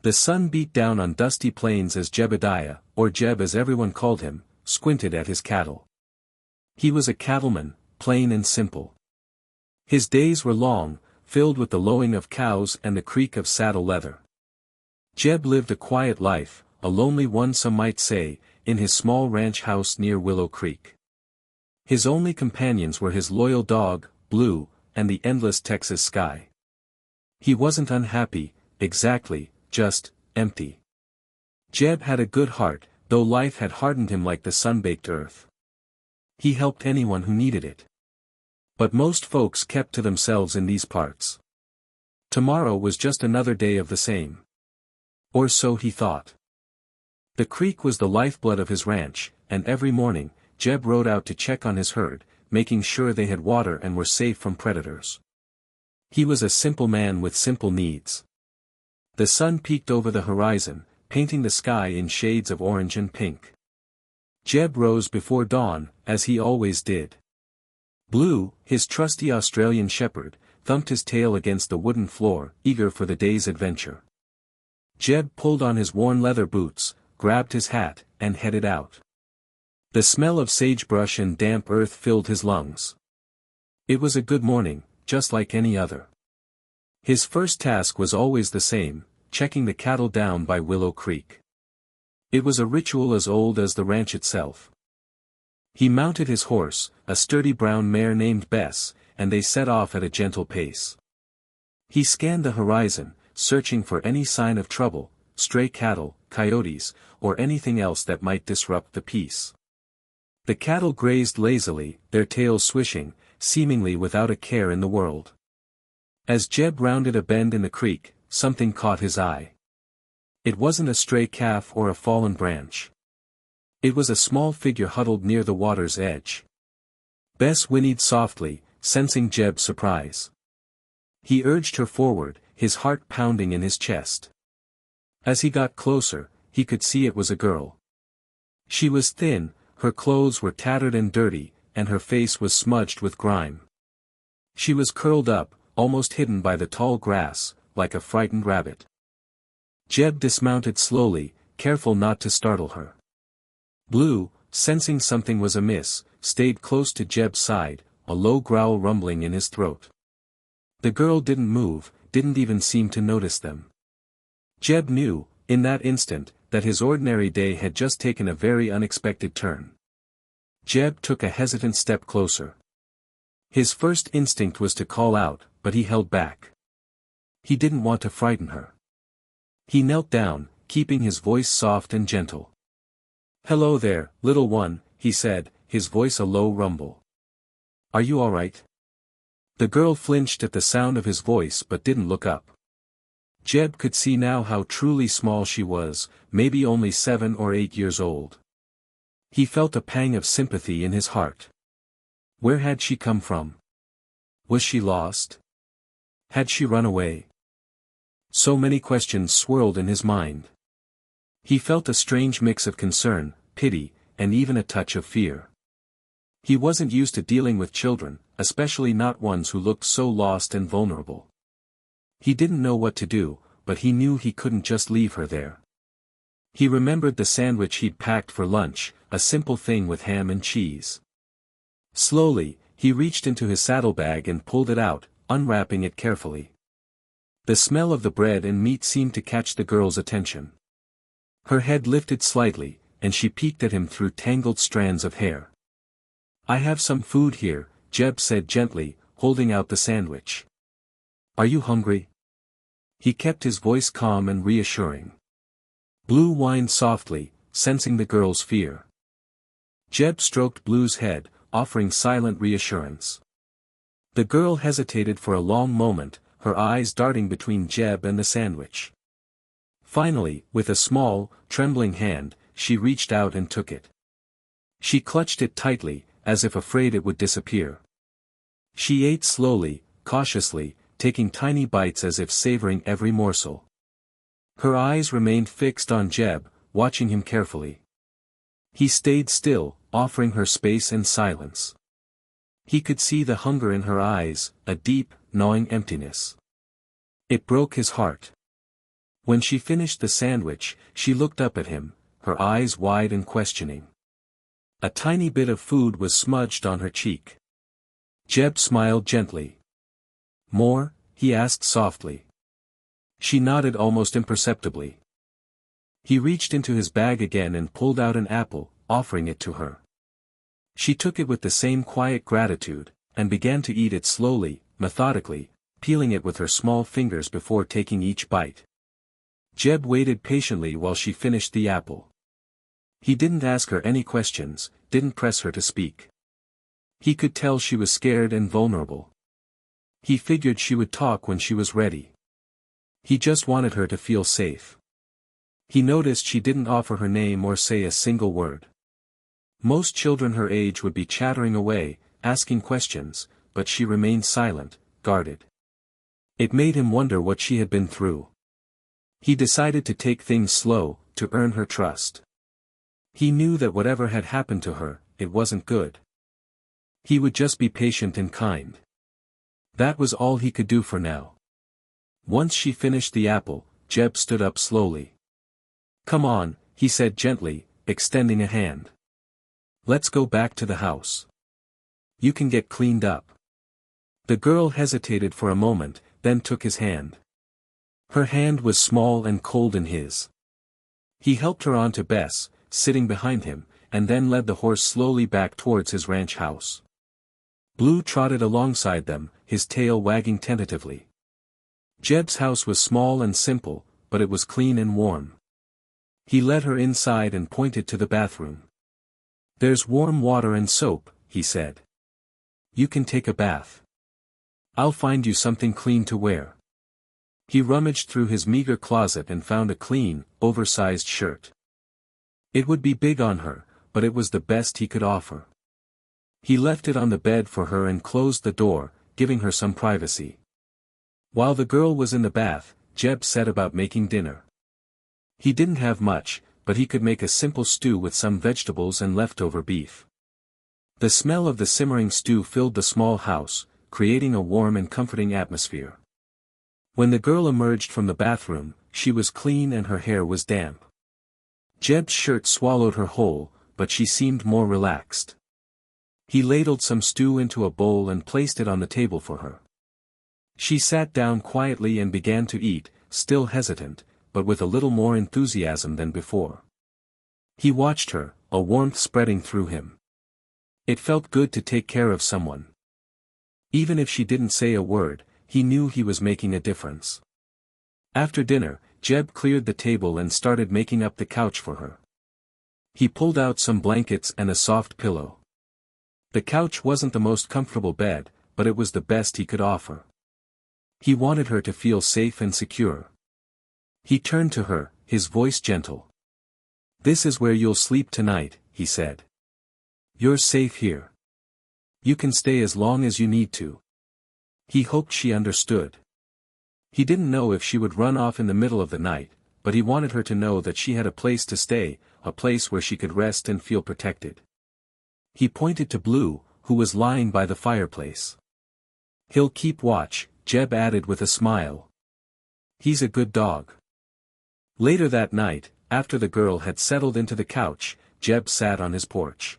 The sun beat down on dusty plains as Jebediah, or Jeb as everyone called him, squinted at his cattle. He was a cattleman, plain and simple. His days were long, filled with the lowing of cows and the creak of saddle leather. Jeb lived a quiet life, a lonely one some might say, in his small ranch house near Willow Creek. His only companions were his loyal dog, Blue, and the endless Texas sky. He wasn't unhappy, exactly, just empty. Jeb had a good heart, though life had hardened him like the sun-baked earth. He helped anyone who needed it. But most folks kept to themselves in these parts. Tomorrow was just another day of the same. Or so he thought. The creek was the lifeblood of his ranch, and every morning, Jeb rode out to check on his herd, making sure they had water and were safe from predators. He was a simple man with simple needs. The sun peeked over the horizon, painting the sky in shades of orange and pink. Jeb rose before dawn, as he always did. Blue, his trusty Australian shepherd, thumped his tail against the wooden floor, eager for the day's adventure. Jeb pulled on his worn leather boots, grabbed his hat, and headed out. The smell of sagebrush and damp earth filled his lungs. It was a good morning, just like any other. His first task was always the same, checking the cattle down by Willow Creek. It was a ritual as old as the ranch itself. He mounted his horse, a sturdy brown mare named Bess, and they set off at a gentle pace. He scanned the horizon, searching for any sign of trouble, stray cattle, coyotes, or anything else that might disrupt the peace. The cattle grazed lazily, their tails swishing, seemingly without a care in the world. As Jeb rounded a bend in the creek, something caught his eye. It wasn't a stray calf or a fallen branch. It was a small figure huddled near the water's edge. Bess whinnied softly, sensing Jeb's surprise. He urged her forward, his heart pounding in his chest. As he got closer, he could see it was a girl. She was thin, her clothes were tattered and dirty, and her face was smudged with grime. She was curled up, almost hidden by the tall grass, like a frightened rabbit. Jeb dismounted slowly, careful not to startle her. Blue, sensing something was amiss, stayed close to Jeb's side, a low growl rumbling in his throat. The girl didn't move, didn't even seem to notice them. Jeb knew, in that instant, that his ordinary day had just taken a very unexpected turn. Jeb took a hesitant step closer. His first instinct was to call out, but he held back. He didn't want to frighten her. He knelt down, keeping his voice soft and gentle. "Hello there, little one," he said, his voice a low rumble. "Are you all right?" The girl flinched at the sound of his voice but didn't look up. Jeb could see now how truly small she was, maybe only 7 or 8 years old. He felt a pang of sympathy in his heart. Where had she come from? Was she lost? Had she run away? So many questions swirled in his mind. He felt a strange mix of concern, pity, and even a touch of fear. He wasn't used to dealing with children, especially not ones who looked so lost and vulnerable. He didn't know what to do, but he knew he couldn't just leave her there. He remembered the sandwich he'd packed for lunch, a simple thing with ham and cheese. Slowly, he reached into his saddlebag and pulled it out, unwrapping it carefully. The smell of the bread and meat seemed to catch the girl's attention. Her head lifted slightly, and she peeked at him through tangled strands of hair. "I have some food here," Jeb said gently, holding out the sandwich. "Are you hungry?" He kept his voice calm and reassuring. Blue whined softly, sensing the girl's fear. Jeb stroked Blue's head, offering silent reassurance. The girl hesitated for a long moment, her eyes darting between Jeb and the sandwich. Finally, with a small, trembling hand, she reached out and took it. She clutched it tightly, as if afraid it would disappear. She ate slowly, cautiously, taking tiny bites as if savoring every morsel. Her eyes remained fixed on Jeb, watching him carefully. He stayed still, offering her space and silence. He could see the hunger in her eyes, a deep, gnawing emptiness. It broke his heart. When she finished the sandwich, she looked up at him, her eyes wide and questioning. A tiny bit of food was smudged on her cheek. Jeb smiled gently. "More?" he asked softly. She nodded almost imperceptibly. He reached into his bag again and pulled out an apple, offering it to her. She took it with the same quiet gratitude, and began to eat it slowly, methodically, peeling it with her small fingers before taking each bite. Jeb waited patiently while she finished the apple. He didn't ask her any questions, didn't press her to speak. He could tell she was scared and vulnerable. He figured she would talk when she was ready. He just wanted her to feel safe. He noticed she didn't offer her name or say a single word. Most children her age would be chattering away, asking questions, but she remained silent, guarded. It made him wonder what she had been through. He decided to take things slow, to earn her trust. He knew that whatever had happened to her, it wasn't good. He would just be patient and kind. That was all he could do for now. Once she finished the apple, Jeb stood up slowly. "Come on," he said gently, extending a hand. "Let's go back to the house. You can get cleaned up." The girl hesitated for a moment, then took his hand. Her hand was small and cold in his. He helped her onto Bess, sitting behind him, and then led the horse slowly back towards his ranch house. Blue trotted alongside them, his tail wagging tentatively. Jeb's house was small and simple, but it was clean and warm. He led her inside and pointed to the bathroom. "There's warm water and soap," he said. "You can take a bath. I'll find you something clean to wear." He rummaged through his meager closet and found a clean, oversized shirt. It would be big on her, but it was the best he could offer. He left it on the bed for her and closed the door, giving her some privacy. While the girl was in the bath, Jeb set about making dinner. He didn't have much, but he could make a simple stew with some vegetables and leftover beef. The smell of the simmering stew filled the small house, creating a warm and comforting atmosphere. When the girl emerged from the bathroom, she was clean and her hair was damp. Jeb's shirt swallowed her whole, but she seemed more relaxed. He ladled some stew into a bowl and placed it on the table for her. She sat down quietly and began to eat, still hesitant, but with a little more enthusiasm than before. He watched her, a warmth spreading through him. It felt good to take care of someone. Even if she didn't say a word, he knew he was making a difference. After dinner, Jeb cleared the table and started making up the couch for her. He pulled out some blankets and a soft pillow. The couch wasn't the most comfortable bed, but it was the best he could offer. He wanted her to feel safe and secure. He turned to her, his voice gentle. "This is where you'll sleep tonight," he said. "You're safe here. You can stay as long as you need to." He hoped she understood. He didn't know if she would run off in the middle of the night, but he wanted her to know that she had a place to stay, a place where she could rest and feel protected. He pointed to Blue, who was lying by the fireplace. "He'll keep watch," Jeb added with a smile. "He's a good dog." Later that night, after the girl had settled into the couch, Jeb sat on his porch.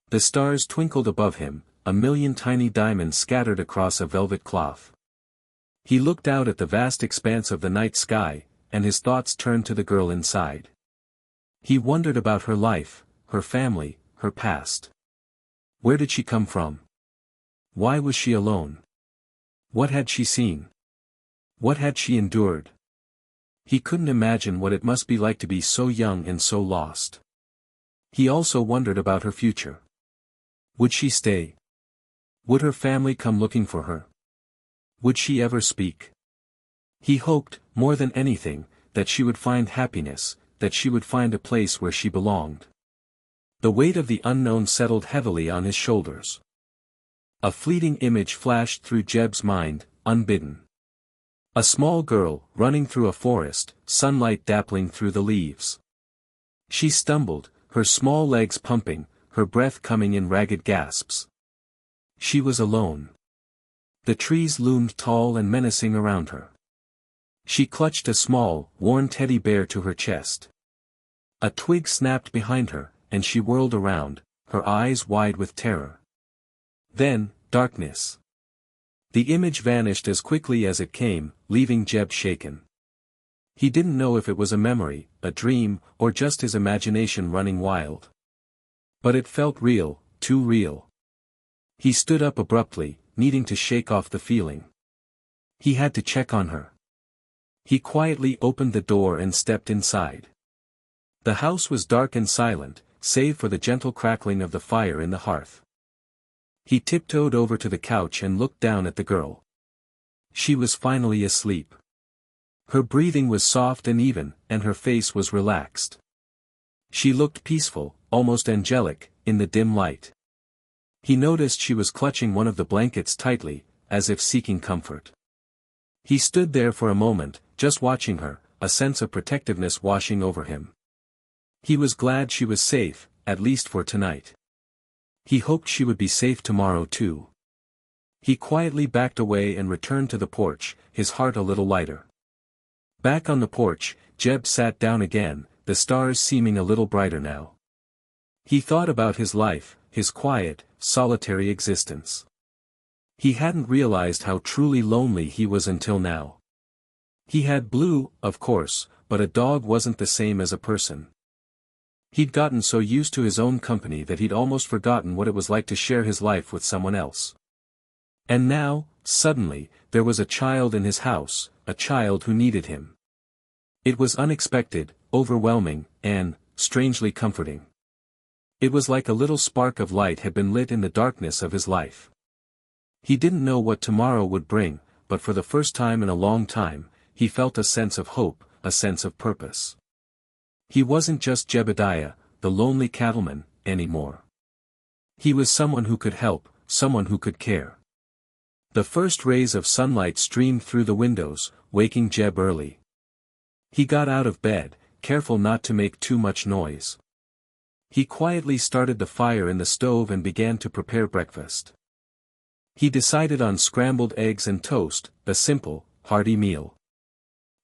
The stars twinkled above him, a million tiny diamonds scattered across a velvet cloth. He looked out at the vast expanse of the night sky, and his thoughts turned to the girl inside. He wondered about her life, her family, her past. Where did she come from? Why was she alone? What had she seen? What had she endured? He couldn't imagine what it must be like to be so young and so lost. He also wondered about her future. Would she stay? Would her family come looking for her? Would she ever speak? He hoped, more than anything, that she would find happiness, that she would find a place where she belonged. The weight of the unknown settled heavily on his shoulders. A fleeting image flashed through Jeb's mind, unbidden. A small girl, running through a forest, sunlight dappling through the leaves. She stumbled, her small legs pumping, her breath coming in ragged gasps. She was alone. The trees loomed tall and menacing around her. She clutched a small, worn teddy bear to her chest. A twig snapped behind her, and she whirled around, her eyes wide with terror. Then, darkness. The image vanished as quickly as it came, leaving Jeb shaken. He didn't know if it was a memory, a dream, or just his imagination running wild. But it felt real, too real. He stood up abruptly, needing to shake off the feeling. He had to check on her. He quietly opened the door and stepped inside. The house was dark and silent, save for the gentle crackling of the fire in the hearth. He tiptoed over to the couch and looked down at the girl. She was finally asleep. Her breathing was soft and even, and her face was relaxed. She looked peaceful, almost angelic, in the dim light. He noticed she was clutching one of the blankets tightly, as if seeking comfort. He stood there for a moment, just watching her, a sense of protectiveness washing over him. He was glad she was safe, at least for tonight. He hoped she would be safe tomorrow too. He quietly backed away and returned to the porch, his heart a little lighter. Back on the porch, Jeb sat down again, the stars seeming a little brighter now. He thought about his life, his quiet, solitary existence. He hadn't realized how truly lonely he was until now. He had Blue, of course, but a dog wasn't the same as a person. He'd gotten so used to his own company that he'd almost forgotten what it was like to share his life with someone else. And now, suddenly, there was a child in his house, a child who needed him. It was unexpected, overwhelming, and, strangely comforting. It was like a little spark of light had been lit in the darkness of his life. He didn't know what tomorrow would bring, but for the first time in a long time, he felt a sense of hope, a sense of purpose. He wasn't just Jebediah, the lonely cattleman, anymore. He was someone who could help, someone who could care. The first rays of sunlight streamed through the windows, waking Jeb early. He got out of bed, careful not to make too much noise. He quietly started the fire in the stove and began to prepare breakfast. He decided on scrambled eggs and toast, a simple, hearty meal.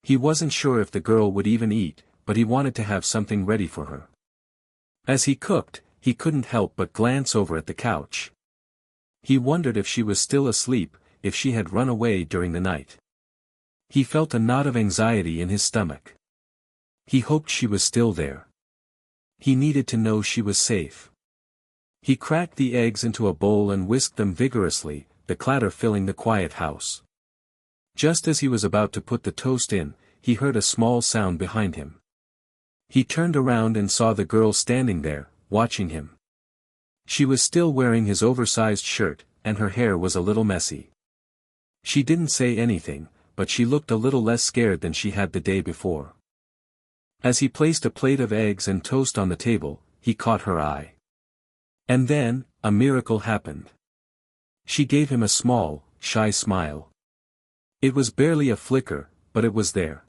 He wasn't sure if the girl would even eat, but he wanted to have something ready for her. As he cooked, he couldn't help but glance over at the couch. He wondered if she was still asleep, if she had run away during the night. He felt a knot of anxiety in his stomach. He hoped she was still there. He needed to know she was safe. He cracked the eggs into a bowl and whisked them vigorously, the clatter filling the quiet house. Just as he was about to put the toast in, he heard a small sound behind him. He turned around and saw the girl standing there, watching him. She was still wearing his oversized shirt, and her hair was a little messy. She didn't say anything, but she looked a little less scared than she had the day before. As he placed a plate of eggs and toast on the table, he caught her eye. And then, a miracle happened. She gave him a small, shy smile. It was barely a flicker, but it was there.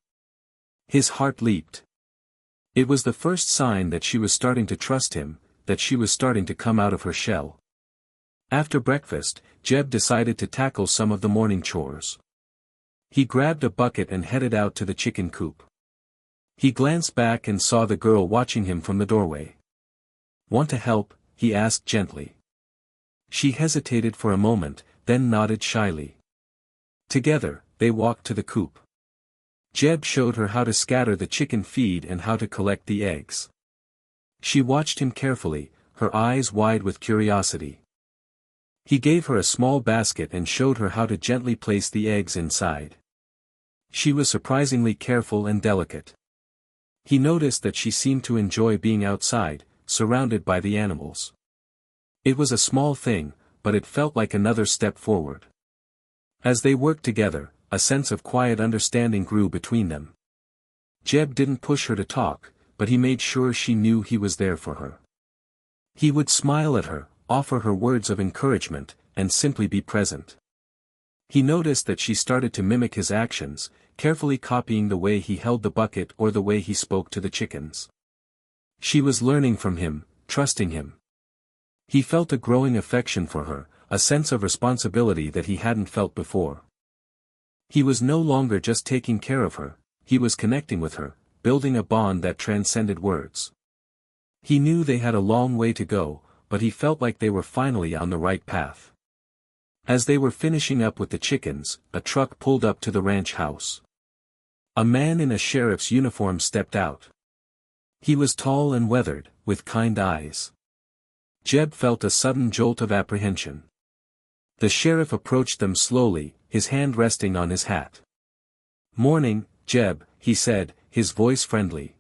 His heart leaped. It was the first sign that she was starting to trust him, that she was starting to come out of her shell. After breakfast, Jeb decided to tackle some of the morning chores. He grabbed a bucket and headed out to the chicken coop. He glanced back and saw the girl watching him from the doorway. "Want to help?" he asked gently. She hesitated for a moment, then nodded shyly. Together, they walked to the coop. Jeb showed her how to scatter the chicken feed and how to collect the eggs. She watched him carefully, her eyes wide with curiosity. He gave her a small basket and showed her how to gently place the eggs inside. She was surprisingly careful and delicate. He noticed that she seemed to enjoy being outside, surrounded by the animals. It was a small thing, but it felt like another step forward. As they worked together, a sense of quiet understanding grew between them. Jeb didn't push her to talk, but he made sure she knew he was there for her. He would smile at her, offer her words of encouragement, and simply be present. He noticed that she started to mimic his actions, carefully copying the way he held the bucket or the way he spoke to the chickens. She was learning from him, trusting him. He felt a growing affection for her, a sense of responsibility that he hadn't felt before. He was no longer just taking care of her, he was connecting with her, building a bond that transcended words. He knew they had a long way to go, but he felt like they were finally on the right path. As they were finishing up with the chickens, a truck pulled up to the ranch house. A man in a sheriff's uniform stepped out. He was tall and weathered, with kind eyes. Jeb felt a sudden jolt of apprehension. The sheriff approached them slowly, his hand resting on his hat. "Morning, Jeb," he said, his voice friendly.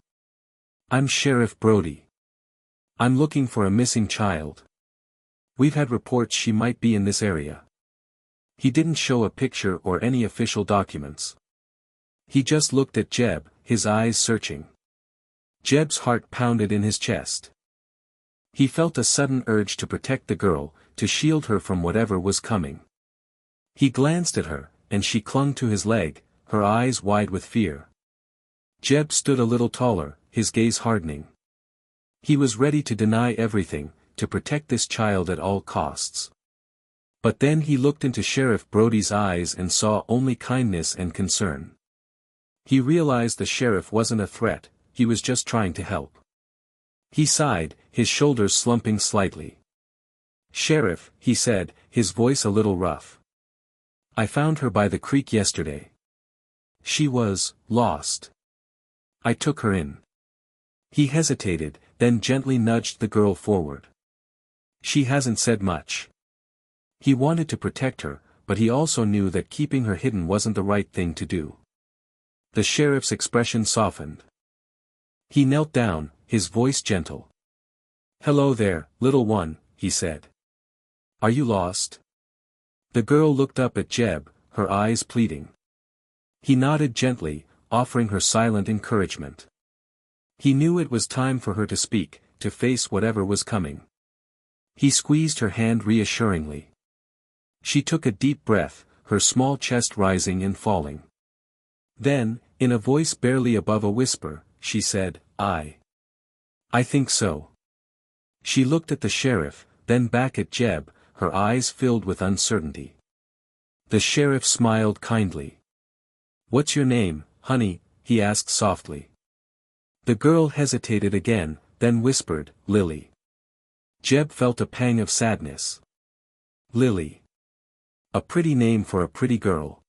"I'm Sheriff Brody. I'm looking for a missing child. We've had reports she might be in this area." He didn't show a picture or any official documents. He just looked at Jeb, his eyes searching. Jeb's heart pounded in his chest. He felt a sudden urge to protect the girl, to shield her from whatever was coming. He glanced at her, and she clung to his leg, her eyes wide with fear. Jeb stood a little taller, his gaze hardening. He was ready to deny everything, to protect this child at all costs. But then he looked into Sheriff Brody's eyes and saw only kindness and concern. He realized the sheriff wasn't a threat, he was just trying to help. He sighed, his shoulders slumping slightly. "Sheriff," he said, his voice a little rough. "I found her by the creek yesterday. She was lost. I took her in." He hesitated, then gently nudged the girl forward. "She hasn't said much." He wanted to protect her, but he also knew that keeping her hidden wasn't the right thing to do. The sheriff's expression softened. He knelt down, his voice gentle. "Hello there, little one," he said. "Are you lost?" The girl looked up at Jeb, her eyes pleading. He nodded gently, offering her silent encouragement. He knew it was time for her to speak, to face whatever was coming. He squeezed her hand reassuringly. She took a deep breath, her small chest rising and falling. Then, in a voice barely above a whisper, she said, I think so." She looked at the sheriff, then back at Jeb, her eyes filled with uncertainty. The sheriff smiled kindly. "What's your name, honey?" he asked softly. The girl hesitated again, then whispered, "Lily." Jeb felt a pang of sadness. Lily. A pretty name for a pretty girl.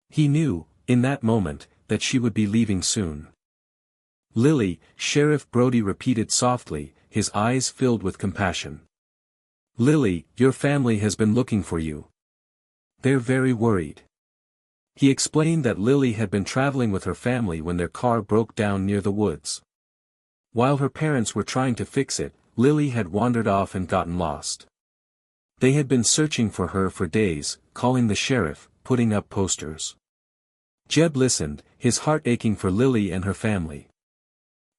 He knew, in that moment, that she would be leaving soon. "Lily," Sheriff Brody repeated softly, his eyes filled with compassion. "Lily, your family has been looking for you. They're very worried." He explained that Lily had been traveling with her family when their car broke down near the woods. While her parents were trying to fix it, Lily had wandered off and gotten lost. They had been searching for her for days, calling the sheriff, putting up posters. Jeb listened, his heart aching for Lily and her family.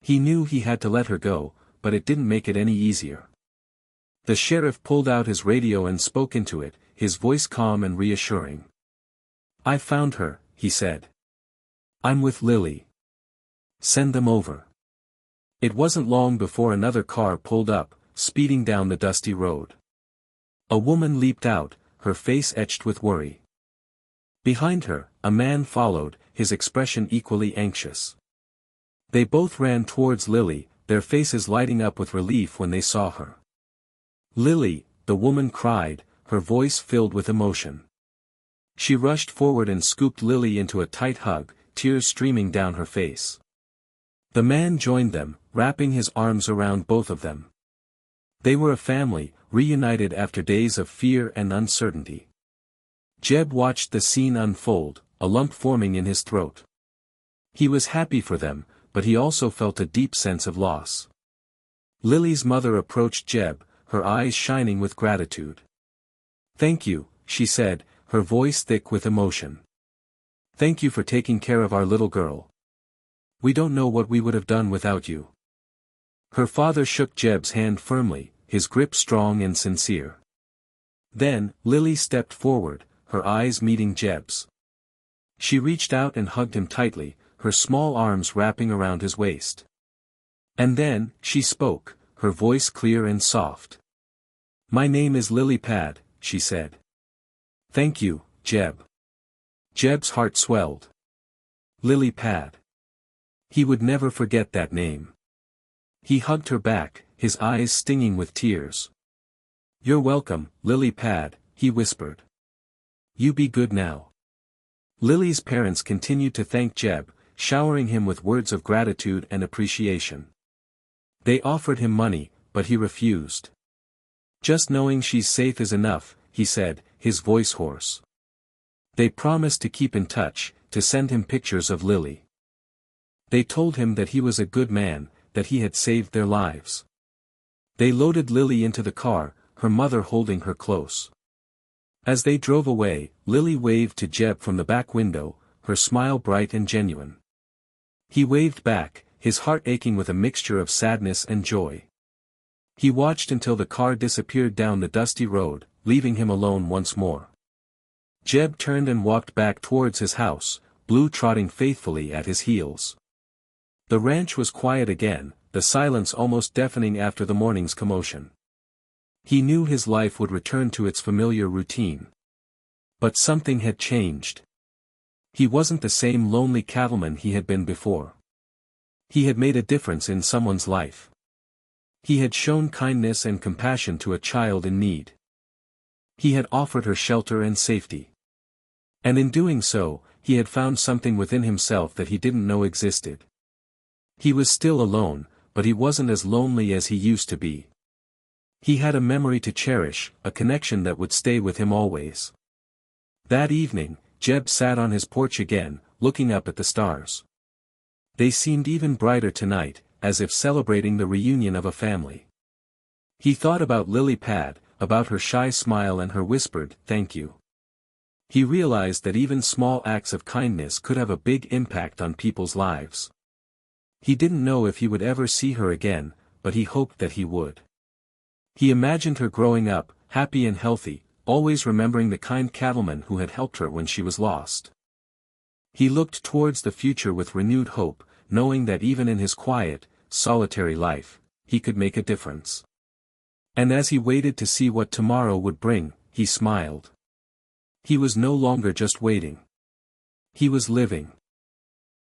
He knew he had to let her go, but it didn't make it any easier. The sheriff pulled out his radio and spoke into it, his voice calm and reassuring. "I found her," he said. "I'm with Lily. Send them over." It wasn't long before another car pulled up, speeding down the dusty road. A woman leaped out, her face etched with worry. Behind her, a man followed, his expression equally anxious. They both ran towards Lily, their faces lighting up with relief when they saw her. "Lily," the woman cried, her voice filled with emotion. She rushed forward and scooped Lily into a tight hug, tears streaming down her face. The man joined them, wrapping his arms around both of them. They were a family, reunited after days of fear and uncertainty. Jeb watched the scene unfold, a lump forming in his throat. He was happy for them, but he also felt a deep sense of loss. Lily's mother approached Jeb, her eyes shining with gratitude. "Thank you," she said, her voice thick with emotion. "Thank you for taking care of our little girl. We don't know what we would have done without you." Her father shook Jeb's hand firmly, his grip strong and sincere. Then, Lily stepped forward, her eyes meeting Jeb's. She reached out and hugged him tightly, her small arms wrapping around his waist. And then, she spoke, her voice clear and soft. "My name is Lily Pad," she said. "Thank you, Jeb." Jeb's heart swelled. Lily Pad. He would never forget that name. He hugged her back, his eyes stinging with tears. "You're welcome, Lily Pad," he whispered. "You be good now." Lily's parents continued to thank Jeb, showering him with words of gratitude and appreciation. They offered him money, but he refused. "Just knowing she's safe is enough," he said, his voice hoarse. They promised to keep in touch, to send him pictures of Lily. They told him that he was a good man, that he had saved their lives. They loaded Lily into the car, her mother holding her close. As they drove away, Lily waved to Jeb from the back window, her smile bright and genuine. He waved back, his heart aching with a mixture of sadness and joy. He watched until the car disappeared down the dusty road, leaving him alone once more. Jeb turned and walked back towards his house, Blue trotting faithfully at his heels. The ranch was quiet again, the silence almost deafening after the morning's commotion. He knew his life would return to its familiar routine. But something had changed. He wasn't the same lonely cattleman he had been before. He had made a difference in someone's life. He had shown kindness and compassion to a child in need. He had offered her shelter and safety. And in doing so, he had found something within himself that he didn't know existed. He was still alone, but he wasn't as lonely as he used to be. He had a memory to cherish, a connection that would stay with him always. That evening, Jeb sat on his porch again, looking up at the stars. They seemed even brighter tonight, as if celebrating the reunion of a family. He thought about Lily Pad, about her shy smile and her whispered, "Thank you." He realized that even small acts of kindness could have a big impact on people's lives. He didn't know if he would ever see her again, but he hoped that he would. He imagined her growing up, happy and healthy, always remembering the kind cattleman who had helped her when she was lost. He looked towards the future with renewed hope, knowing that even in his quiet, solitary life, he could make a difference. And as he waited to see what tomorrow would bring, he smiled. He was no longer just waiting. He was living.